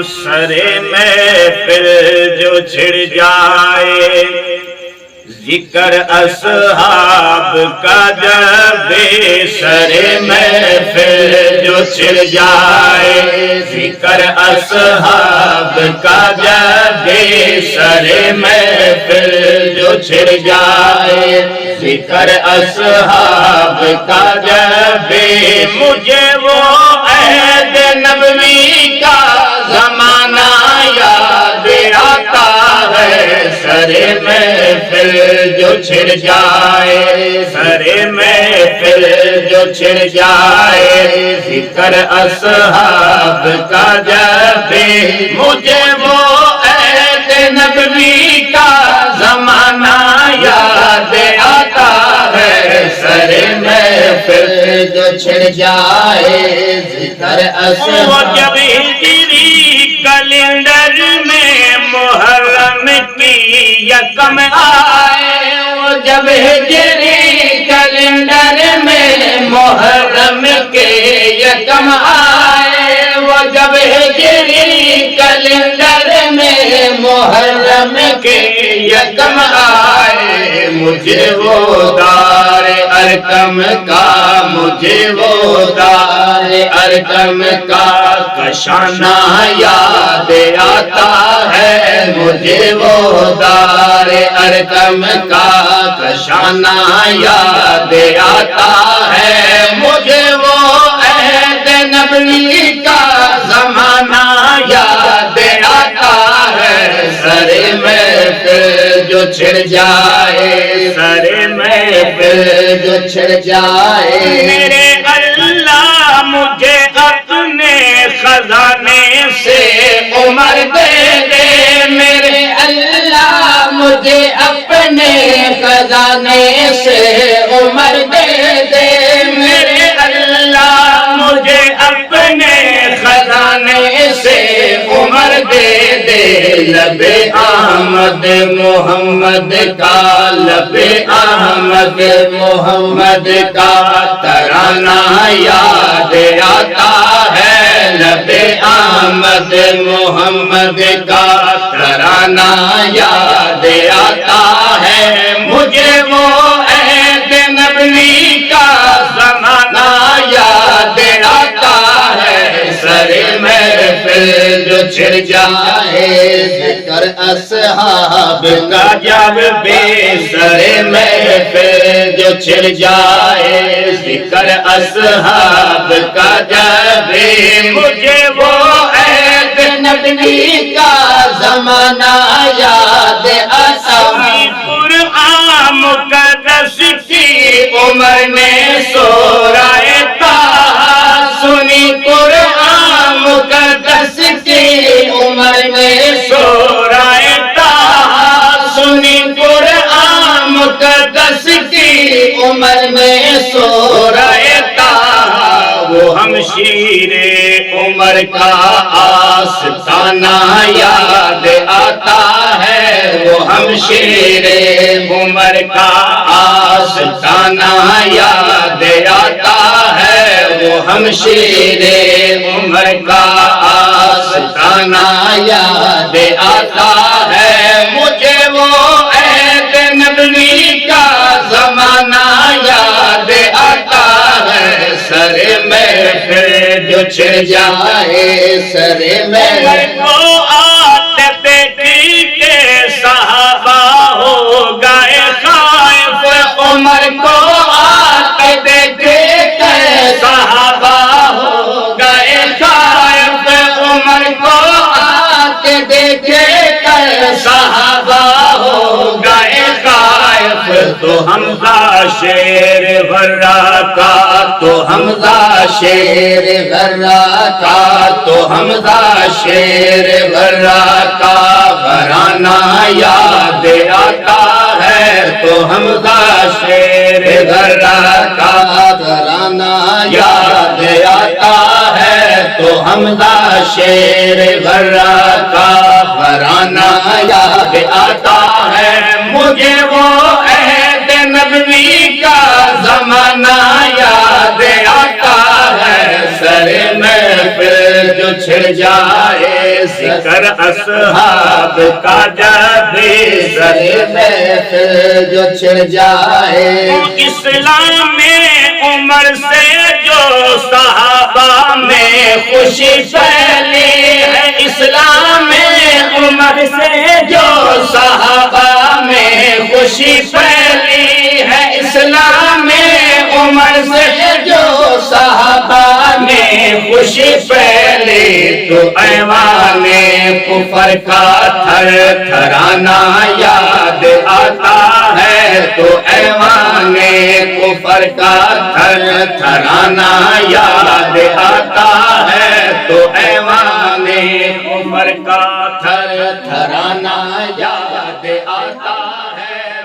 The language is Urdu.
سرے محفل جو چھڑ جائے، ذکر اصحاب کا جب سرے محفل جو چھڑ جائے، ذکر اصحاب کا جب سرے محفل جو چھڑ جائے، ذکر اصحاب کا جب مجھے وہ عہد نبوی کا زمانہ یاد آتا ہے، سرے محفل جو چھڑ جائے، سرے محفل جو چھڑ جائے، ذکر اصحاب کا جب مجھے وہ عہد نبوی کا زمانہ یاد آتا ہے، سرے محفل جو چھڑ جائے، ذکر اصحاب وہ جب ہجری کیلنڈر میں محرم کی یکم آئے، وہ جب ہجری کیلنڈر میں محرم کے یکم آئے، وہ جب ہجری کیلنڈر میں محرم کے یکم آئے، مجھے وہ دار ارقم کا، مجھے وہ دار ارقم کا کشانہ یاد آتا ہے، مجھے وہ دار ارقم کا کشانہ یاد آتا ہے، مجھے وہ عہد نبوی کا زمانہ یاد آتا ہے، سرے محفل جو چھڑ جائے، سرے محفل جو چھڑ جائے، میرے اللہ مجھے اپنے خزانے سے عمر دے دے، میرے اللہ مجھے اپنے خزانے سے عمر دے دے، میرے اللہ مجھے اپنے خزانے سے عمر دے دے، لب احمد محمد کا، لب احمد محمد کا ترانہ یاد آتا ہے، لب احمد محمد کا ترانہ یاد آتا ہے، مجھے وہ عہد نبوی کا زمانہ یاد آتا ہے، سرے محفل جو چھڑ جائے، ذکر اصحاب کا جب سرے محفل جو چھڑ جائے، ذکر اصحاب کا جب مجھے وہ عہد نبوی کا زمانہ یاد آتا ہے، قرآن مقدس کی عمر میں سورہ طٰہٰ سنی، قرآن مقدس کی عمر میں سورہ طٰہٰ سنی، قرآن مقدس کی عمر میں سورہ طٰہٰ، وہ ہمشیر عمر کا آستانہ یاد آتا ہے، وہ ہمشیر عمر کا آستانہ یاد آتا ہے، وہ ہمشیر عمر کا آستانہ یاد آتا ہے، مجھے وہ عہد نبوی کا زمانہ یاد آتا ہے، سرے محفل جو چھڑ جائے، سرے محفل کو آتے دیکھی کے صحابہ ہو گئے خائف، عمر کو آتے دیکھے کے صحابہ ہو گئے خائف، عمر کو آتے دیکھے کے صحابہ ہو گئے خائف، تو حمزہ شیر غرہ کا، تو حمزہ شیر غرہ کا، تو حمزہ شیر غرہ کا گھرانہ یاد آتا ہے، تو حمزہ شیر غرہ کا گھرانہ یاد آتا ہے، تو حمزہ شیر غرہ کا گھرانہ یاد آتا ہے، مجھے وہ عہد نبوی کا زمانہ یاد آتا ہے، سرے محفل جو چھڑ جائے ذکر اصحاب کا جب بھی سر محفل جو چھڑ جائے اسلام میں عمر سے جو صحابہ میں خوشی پھیلی ہے اسلام میں عمر سے جو صحابہ میں خوشی پھیلی ہے اسلام میں عمر سے جو صحابہ میں خوشی پھیلی تو ایوان کفر کا تھر تھرانا یاد آتا ہے تو ایوان کفر کا تھر تھرانا یاد آتا ہے تو ایوان کفر کا